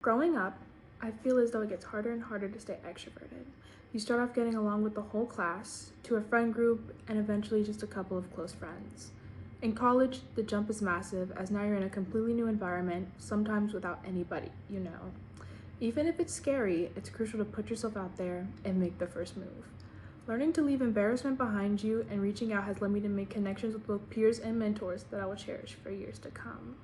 Growing up, I feel as though it gets harder and harder to stay extroverted. You start off getting along with the whole class, to a friend group, and eventually just a couple of close friends. In college, the jump is massive as now you're in a completely new environment, sometimes without anybody you know. Even if it's scary, it's crucial to put yourself out there and make the first move. Learning to leave embarrassment behind you and reaching out has led me to make connections with both peers and mentors that I will cherish for years to come.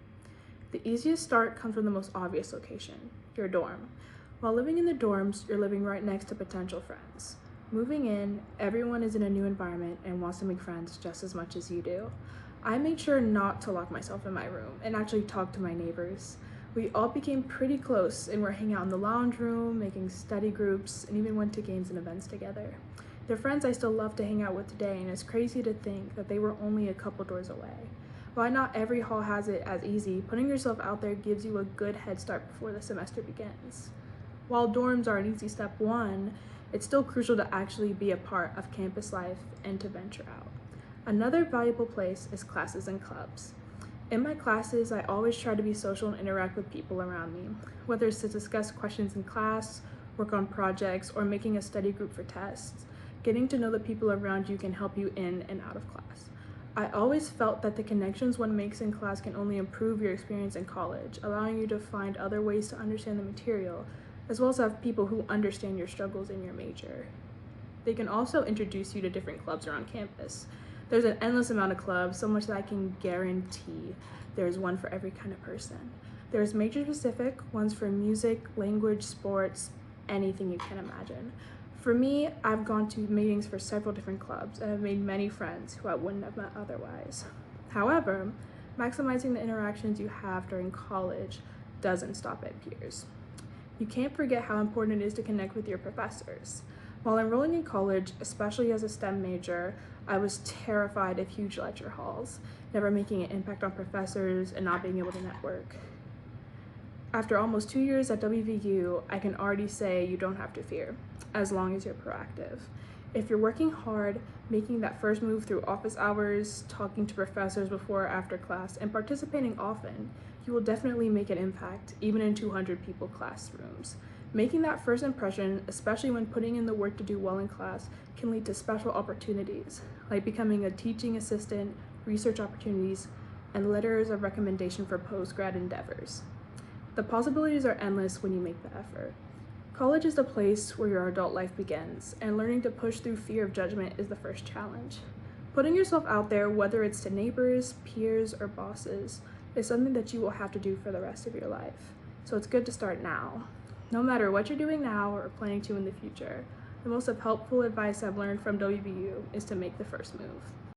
The easiest start comes from the most obvious location, your dorm. While living in the dorms, you're living right next to potential friends. Moving in, everyone is in a new environment and wants to make friends just as much as you do. I made sure not to lock myself in my room and actually talk to my neighbors. We all became pretty close and were hanging out in the lounge room, making study groups, and even went to games and events together. They're friends I still love to hang out with today, and it's crazy to think that they were only a couple doors away. While not every hall has it as easy, putting yourself out there gives you a good head start before the semester begins. While dorms are an easy step one, it's still crucial to actually be a part of campus life and to venture out. Another valuable place is classes and clubs. In my classes, I always try to be social and interact with people around me, whether it's to discuss questions in class, work on projects, or making a study group for tests. Getting to know the people around you can help you in and out of class. I always felt that the connections one makes in class can only improve your experience in college, allowing you to find other ways to understand the material, as well as have people who understand your struggles in your major. They can also introduce you to different clubs around campus. There's an endless amount of clubs, so much that I can guarantee there's one for every kind of person. There's major specific, ones for music, language, sports, anything you can imagine. For me, I've gone to meetings for several different clubs and have made many friends who I wouldn't have met otherwise. However, maximizing the interactions you have during college doesn't stop at peers. You can't forget how important it is to connect with your professors. While enrolling in college, especially as a STEM major, I was terrified of huge lecture halls, never making an impact on professors and not being able to network. After almost 2 years at WVU, I can already say you don't have to fear, as long as you're proactive. If you're working hard, making that first move through office hours, talking to professors before or after class, and participating often, you will definitely make an impact, even in 200 people classrooms. Making that first impression, especially when putting in the work to do well in class, can lead to special opportunities, like becoming a teaching assistant, research opportunities, and letters of recommendation for post-grad endeavors. The possibilities are endless when you make the effort. College is the place where your adult life begins, and learning to push through fear of judgment is the first challenge. Putting yourself out there, whether it's to neighbors, peers, or bosses, is something that you will have to do for the rest of your life. So it's good to start now. No matter what you're doing now or planning to in the future, the most helpful advice I've learned from WVU is to make the first move.